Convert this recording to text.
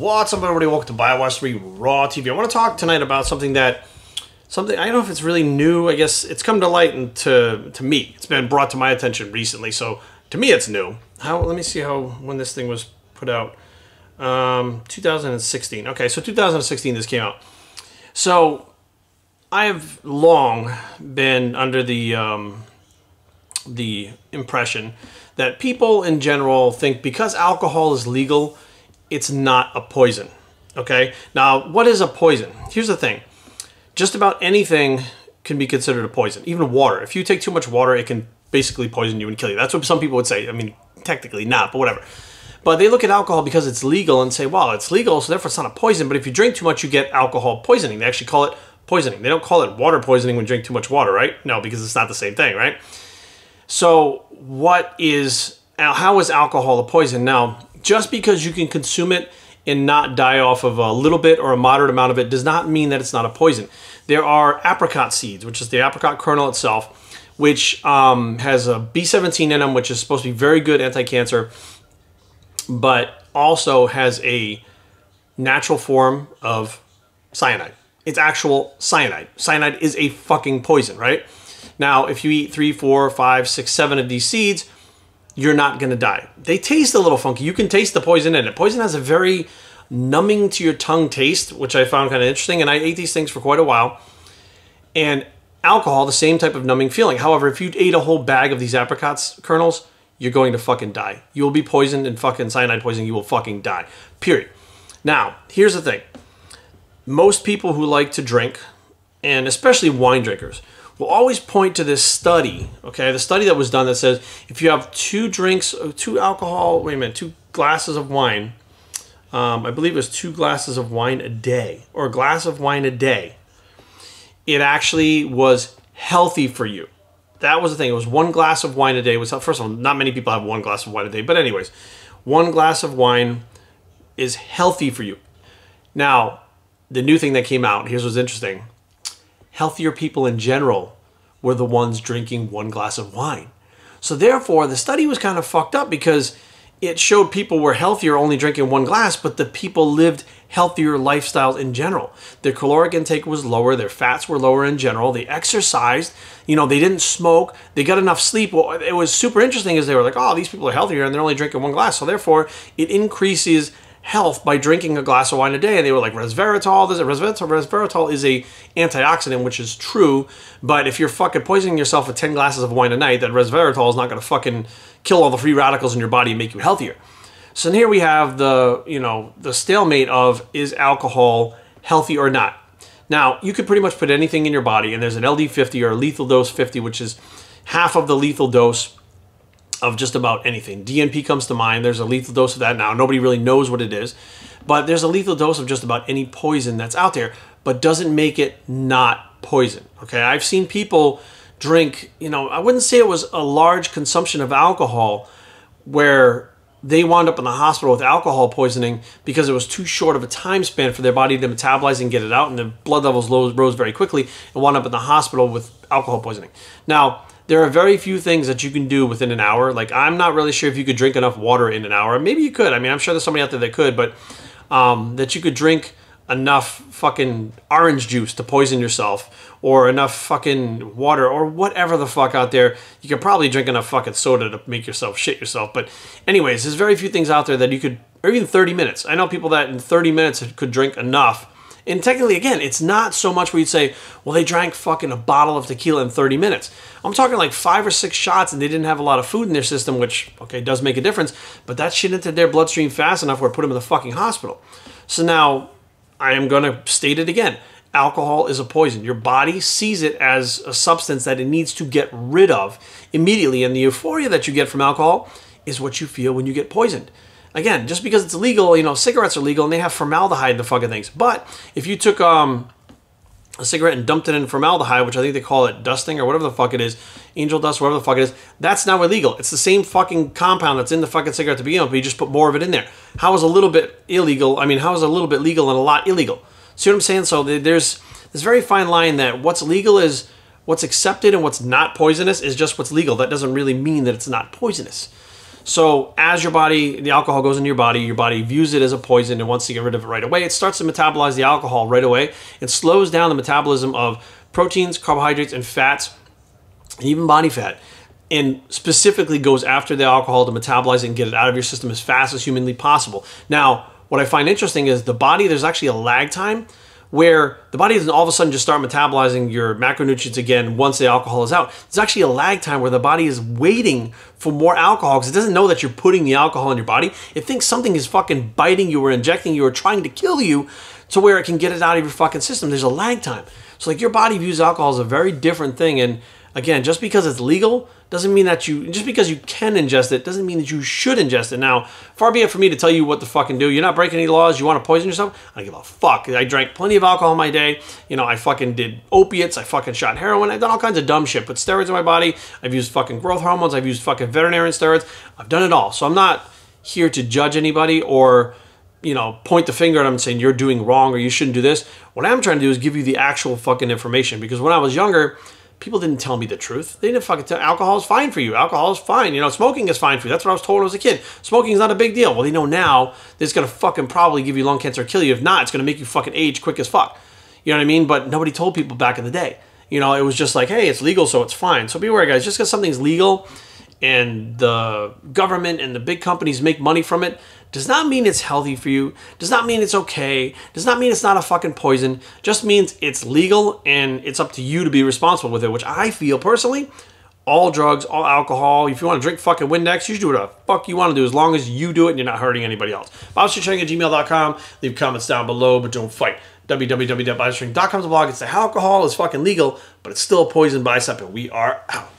What's up, everybody? Welcome to BioWatch 3 Raw TV. I want to talk tonight about something I don't know if it's really new. I guess it's come to light and to me. It's been brought to my attention recently, so to me it's new. Let me see when this thing was put out. 2016. Okay, so 2016 this came out. So I have long been under the impression that people in general think because alcohol is legal, it's not a poison. Okay? Now, what is a poison? Here's the thing. Just about anything can be considered a poison. Even water. If you take too much water, it can basically poison you and kill you. That's what some people would say. I mean, technically not, but whatever. But they look at alcohol because it's legal and say, well, it's legal, so therefore it's not a poison. But if you drink too much, you get alcohol poisoning. They actually call it poisoning. They don't call it water poisoning when you drink too much water, right? No, because it's not the same thing, right? So how is alcohol a poison? Now, just because you can consume it and not die off of a little bit or a moderate amount of it does not mean that it's not a poison. There are apricot seeds, which is the apricot kernel itself, which has a B17 in them, which is supposed to be very good anti-cancer, but also has a natural form of cyanide. It's actual cyanide. Cyanide is a fucking poison, right? Now, if you eat 3, 4, 5, 6, 7 of these seeds, you're not going to die. They taste a little funky. You can taste the poison in it. Poison has a very numbing to your tongue taste, which I found kind of interesting, and I ate these things for quite a while. And alcohol, the same type of numbing feeling. However, if you ate a whole bag of these apricot kernels, you're going to fucking die. You will be poisoned and fucking cyanide poisoning. You will fucking die. Period. Now, here's the thing. Most people who like to drink, and especially wine drinkers, will always point to this study, okay? The study that was done that says if you have two glasses of wine, I believe it was 2 glasses of wine a day, or a glass of wine a day, it actually was healthy for you. That was the thing. It was 1 glass of wine a day. First of all, not many people have 1 glass of wine a day, but anyways, 1 glass of wine is healthy for you. Now, the new thing that came out, here's what's interesting. Healthier people in general were the ones drinking 1 glass of wine. So therefore, the study was kind of fucked up because it showed people were healthier only drinking 1 glass, but the people lived healthier lifestyles in general. Their caloric intake was lower, their fats were lower in general, they exercised, they didn't smoke, they got enough sleep. Well, it was super interesting as they were like, oh, these people are healthier and they're only drinking 1 glass. So therefore, it increases health by drinking a glass of wine a day. And they were like, resveratrol is a antioxidant, which is true, but if you're fucking poisoning yourself with 10 glasses of wine a night, that resveratrol is not going to fucking kill all the free radicals in your body and make you healthier. So here we have the stalemate of, is alcohol healthy or not? Now, you could pretty much put anything in your body, and there's an LD50 or a lethal dose 50, which is half of the lethal dose of just about anything. DNP comes to mind. There's a lethal dose of that now. Nobody really knows what it is, but there's a lethal dose of just about any poison that's out there, but doesn't make it not poison. Okay, I've seen people drink, I wouldn't say it was a large consumption of alcohol where they wound up in the hospital with alcohol poisoning because it was too short of a time span for their body to metabolize and get it out, and the blood levels rose very quickly and wound up in the hospital with alcohol poisoning. Now, there are very few things that you can do within an hour. Like, I'm not really sure if you could drink enough water in an hour. Maybe you could. I mean, I'm sure there's somebody out there that could, but that you could drink enough fucking orange juice to poison yourself, or enough fucking water, or whatever the fuck out there. You could probably drink enough fucking soda to make yourself shit yourself. But anyways, there's very few things out there that you could, or even 30 minutes. I know people that in 30 minutes could drink enough. And technically, again, it's not so much where you'd say, well, they drank fucking a bottle of tequila in 30 minutes. I'm talking like 5 or 6 shots and they didn't have a lot of food in their system, which, okay, does make a difference. But that shit entered their bloodstream fast enough where it put them in the fucking hospital. So now, I am going to state it again. Alcohol is a poison. Your body sees it as a substance that it needs to get rid of immediately. And the euphoria that you get from alcohol is what you feel when you get poisoned. Again, just because it's legal, cigarettes are legal and they have formaldehyde in the fucking things. But if you took a cigarette and dumped it in formaldehyde, which I think they call it dusting or whatever the fuck it is, angel dust, whatever the fuck it is, that's now illegal. It's the same fucking compound that's in the fucking cigarette to begin with, but you just put more of it in there. How is a little bit illegal? I mean, how is a little bit legal and a lot illegal? See what I'm saying? So there's this very fine line that what's legal is what's accepted and what's not poisonous is just what's legal. That doesn't really mean that it's not poisonous. So as the alcohol goes into your body views it as a poison and wants to get rid of it right away. It starts to metabolize the alcohol right away. It slows down the metabolism of proteins, carbohydrates, and fats, and even body fat, and specifically goes after the alcohol to metabolize it and get it out of your system as fast as humanly possible. Now, what I find interesting is the body, there's actually a lag time where the body doesn't all of a sudden just start metabolizing your macronutrients again once the alcohol is out. There's actually a lag time where the body is waiting for more alcohol because it doesn't know that you're putting the alcohol in your body. It thinks something is fucking biting you or injecting you or trying to kill you to where it can get it out of your fucking system. There's a lag time. So like your body views alcohol as a very different thing. And again, just because it's legal doesn't mean that just because you can ingest it doesn't mean that you should ingest it. Now, far be it for me to tell you what to fucking do. You're not breaking any laws. You want to poison yourself? I don't give a fuck. I drank plenty of alcohol in my day. You know, I fucking did opiates. I fucking shot heroin. I've done all kinds of dumb shit. Put steroids in my body. I've used fucking growth hormones. I've used fucking veterinarian steroids. I've done it all. So I'm not here to judge anybody or, you know, point the finger at them and saying you're doing wrong or you shouldn't do this. What I'm trying to do is give you the actual fucking information, because when I was younger, people didn't tell me the truth. They didn't fucking tell alcohol is fine for you. Alcohol is fine. You know, smoking is fine for you. That's what I was told when I was a kid. Smoking is not a big deal. Well, they know now that it's going to fucking probably give you lung cancer or kill you. If not, it's going to make you fucking age quick as fuck. You know what I mean? But nobody told people back in the day. You know, it was just like, hey, it's legal, so it's fine. So beware, guys. Just because something's legal and the government and the big companies make money from it does not mean it's healthy for you, does not mean it's okay, does not mean it's not a fucking poison, just means it's legal and it's up to you to be responsible with it, which I feel personally, all drugs, all alcohol, if you want to drink fucking Windex, you should do whatever the fuck you want to do as long as you do it and you're not hurting anybody else. BobStringChatting@gmail.com, leave comments down below, but don't fight. www.bobstring.com is a blog. It's the alcohol is fucking legal, but it's still a poison bicep, and we are out.